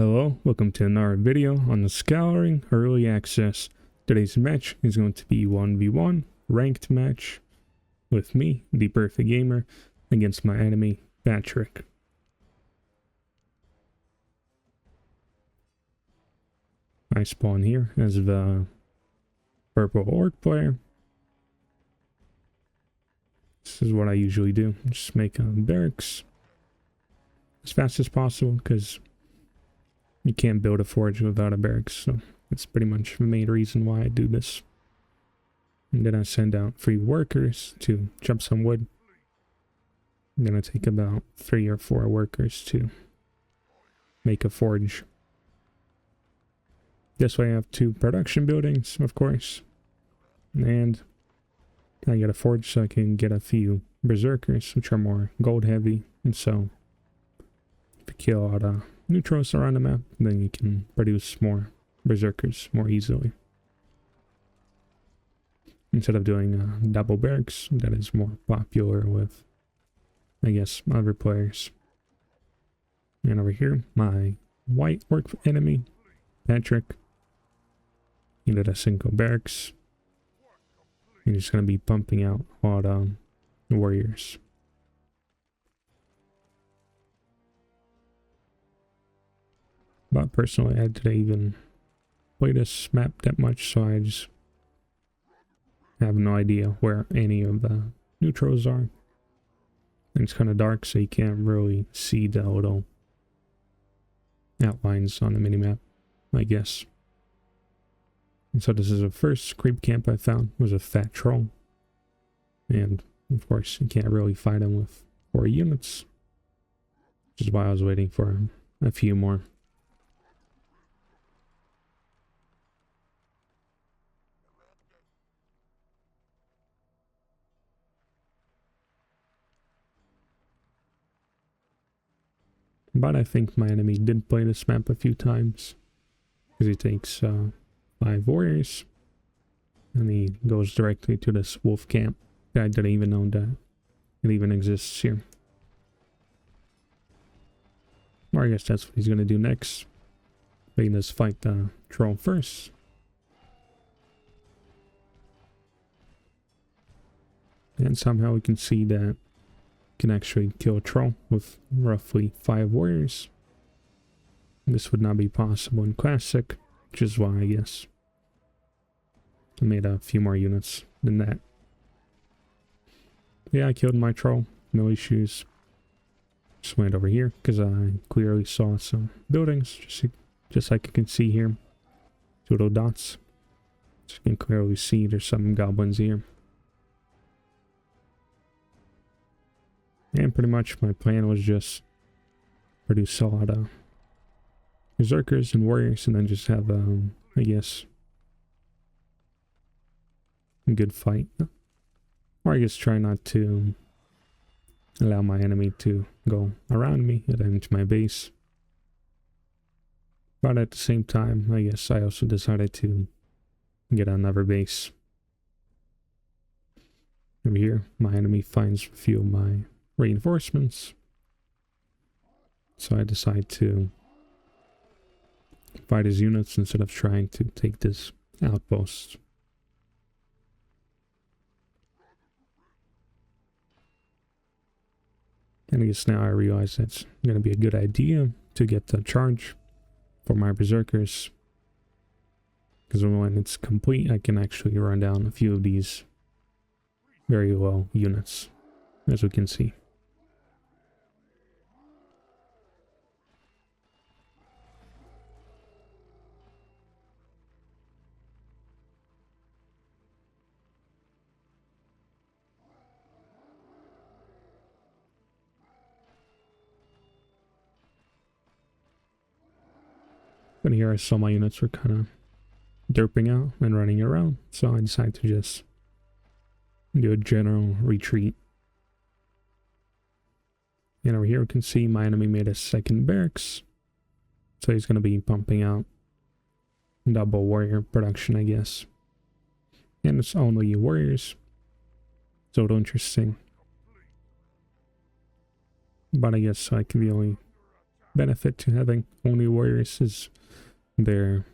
Hello, welcome to another video on the Scouring Early Access. Today's match is going to be 1v1 ranked match with me, the Perfect Gamer, against my enemy, Patrick. I spawn here as the purple orc player. This is what I usually do, just make barracks as fast as possible because you can't build a forge without a barracks, so that's pretty much the main reason why I do this. And then I send out 3 workers to chop some wood. I'm gonna take about 3 or 4 workers to make a forge. This way I have 2 production buildings, of course. And I get a forge so I can get a few berserkers, which are more gold heavy. And so if you kill all the neutrals around the map, then you can produce more berserkers more easily. Instead of doing double barracks, that is more popular with, I guess, other players. And over here, my white orc enemy, Patrick, he did a single barracks. He's just going to be pumping out all the warriors. But personally, I didn't even play this map that much, so I just have no idea where any of the neutrals are. And it's kind of dark, so you can't really see the little outlines on the minimap, I guess. And so this is the first creep camp I found, was a fat troll. And of course, you can't really fight him with 4 units. Which is why I was waiting for a few more. But I think my enemy did play this map a few times. Because he takes 5 warriors. And he goes directly to this wolf camp. I didn't even know that it even exists here. Or I guess that's what he's going to do next. But he does fight the troll first. And somehow we can see that can actually kill a troll with roughly 5 warriors. This would not be possible in Classic, which is why I guess I made a few more units than that. Yeah, I killed my troll, no issues. Just went over here because I clearly saw some buildings, just like you can see here. 2 little dots. So you can clearly see there's some goblins here. And pretty much my plan was just produce a lot of berserkers and warriors and then just have, I guess, a good fight. Or I guess try not to allow my enemy to go around me and into my base. But at the same time, I guess I also decided to get another base. Over here, my enemy finds a few of my reinforcements. So I decide to fight his units instead of trying to take this outpost. And I guess now I realize that's going to be a good idea to get the charge for my berserkers. Because when it's complete, I can actually run down a few of these very low units, as we can see. But here I saw my units were kind of derping out and running around, so I decided to just do a general retreat. And over here we can see my enemy made a second barracks, so he's going to be pumping out double warrior production, I guess. And it's only warriors, so it's interesting. But I guess I can be only benefit to having only warriors is they're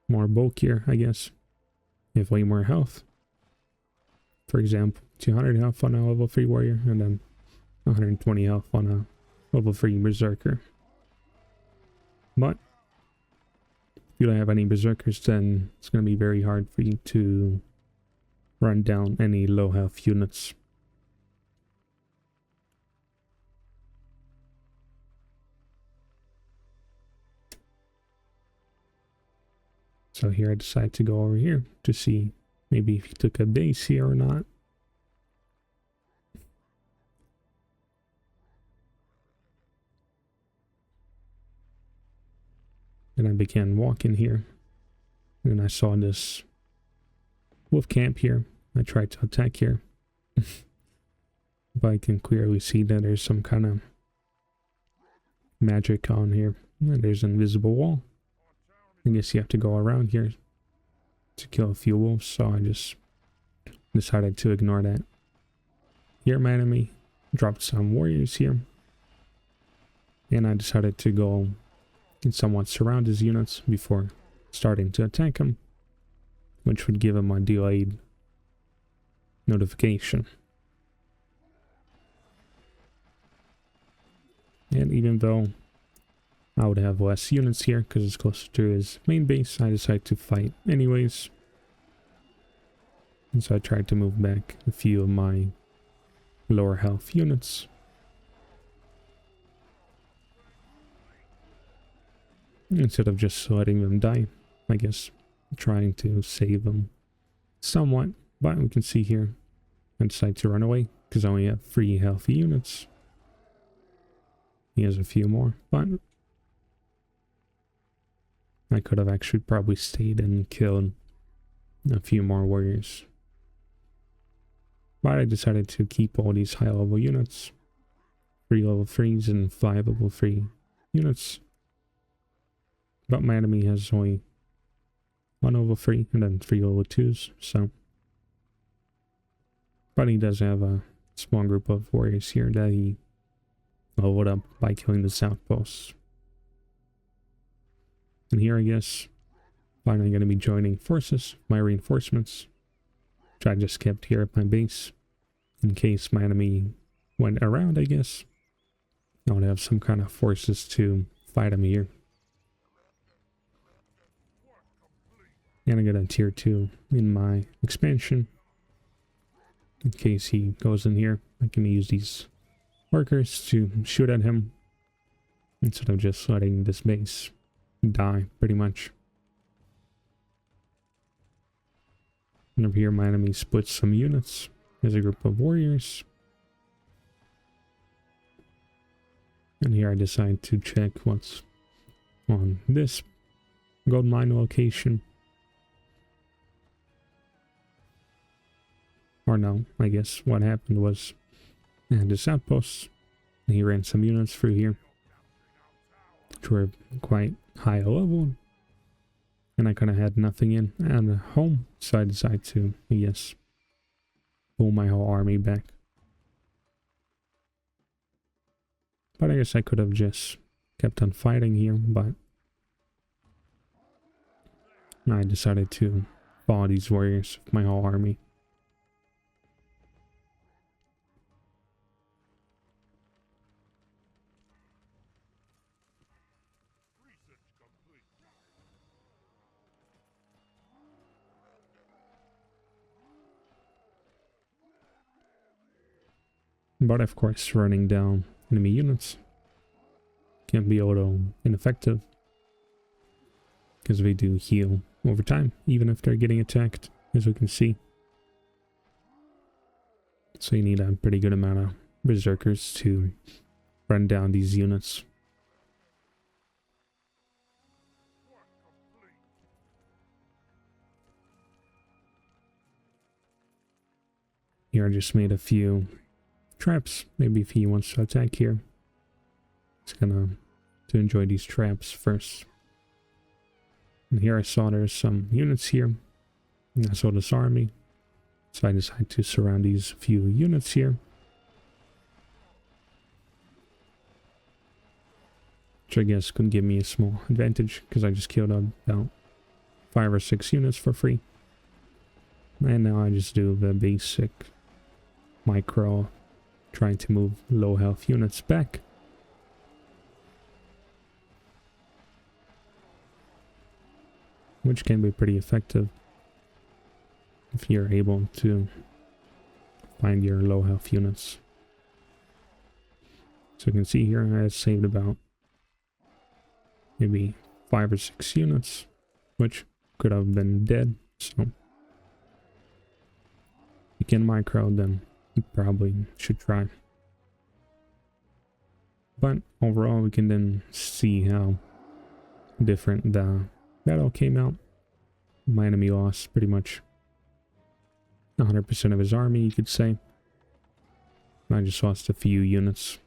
more bulkier, I guess. You have way more health. For example, 200 health on a level 3 warrior, and then 120 health on a level 3 berserker. But if you don't have any berserkers, then it's going to be very hard for you to run down any low health units. So here I decided to go over here to see maybe if he took a base here or not. And I began walking here. And I saw this wolf camp here. I tried to attack here. But I can clearly see that there's some kind of magic on here. And there's an invisible wall. I guess you have to go around here to kill a few wolves, so I just decided to ignore that. Here my enemy dropped some warriors here. And I decided to go and somewhat surround his units before starting to attack him, which would give him a delayed notification. And even though I would have less units here because it's closer to his main base, I decided to fight anyways. And so I tried to move back a few of my lower health units. Instead of just letting them die, I guess, trying to save them somewhat. But we can see here, I decided to run away because I only have 3 healthy units. He has a few more, but I could have actually probably stayed and killed a few more warriors. But I decided to keep all these high level units. 3 level 3s and 5 level 3 units. But my enemy has only 1 level 3 and then 3 level 2s, so. But he does have a small group of warriors here that he leveled up by killing the outposts. And here, I guess, finally going to be joining forces, my reinforcements, which I just kept here at my base, in case my enemy went around, I guess. I would have some kind of forces to fight him here. And I got a tier 2 in my expansion. In case he goes in here, I can use these workers to shoot at him, instead of just letting this base die, pretty much. And over here, my enemy splits some units as a group of warriors. And here I decide to check what's on this gold mine location. Or no, I guess what happened was I had this outpost, and he ran some units through here, which were quite high level, and I kind of had nothing in at home, so I decided to, I guess, pull my whole army back. But I guess I could have just kept on fighting here, but I decided to follow these warriors with my whole army. But of course, running down enemy units can be auto ineffective, because they do heal over time, even if they're getting attacked, as we can see. So you need a pretty good amount of berserkers to run down these units. Here I just made a few traps. Maybe if he wants to attack here, he's gonna enjoy these traps first. And here I saw there's some units here, and I saw this army, so I decided to surround these few units here. which I guess could give me a small advantage because I just killed about 5 or 6 units for free. And now I just do the basic micro, trying to move low health units back. Which can be pretty effective if you're able to find your low health units. So you can see here I saved about maybe 5 or 6 units, which could have been dead. So you can micro, then you probably should try. But overall we can then see how different the battle came out. My enemy lost pretty much 100% of his army, you could say. I just lost a few units.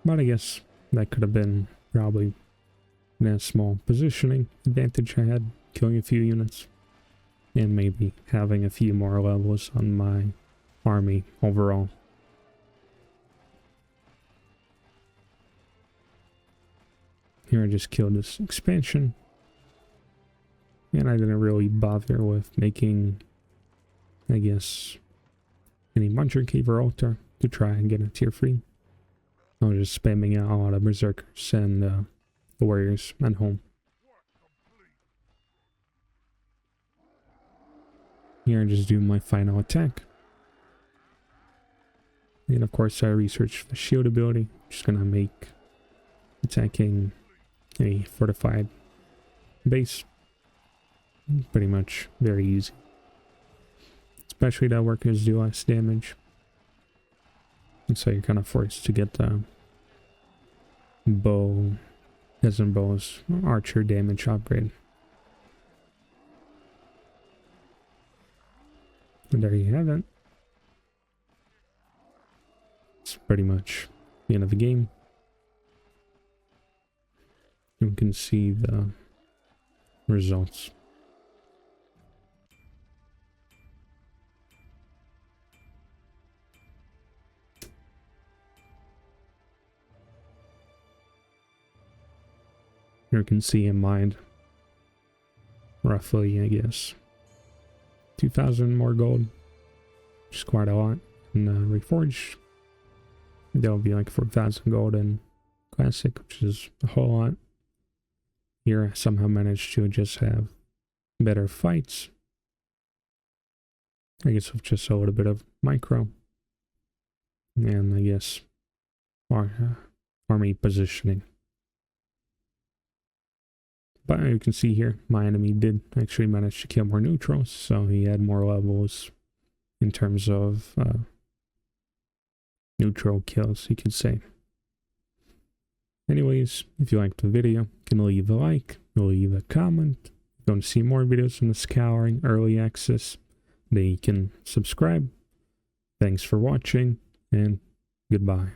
But I guess that could have been probably a small positioning advantage I had, killing a few units. And maybe having a few more levels on my army overall. Here I just killed this expansion. And I didn't really bother with making, I guess, any muncher cave or altar to try and get a tier 3. I was just spamming out a lot of berserkers and the warriors at home. Here I just do my final attack. And of course I researched the shield ability. Just gonna make attacking a fortified base pretty much very easy. Especially that workers do less damage. And so you're kind of forced to get the bow, peasant bow's archer damage upgrade. And there you have it. It's pretty much the end of the game. You can see the results. You can see in mind roughly, I guess, 2,000 more gold, which is quite a lot. And reforged, that'll be like 4,000 gold in classic, which is a whole lot. Here I somehow managed to just have better fights. I guess with just a little bit of micro. And I guess army positioning. But you can see here, my enemy did actually manage to kill more neutrals, so he had more levels in terms of neutral kills, you could say. Anyways, if you liked the video, you can leave a like, leave a comment. If you want to see more videos from the Scouring Early Access, then you can subscribe. Thanks for watching, and goodbye.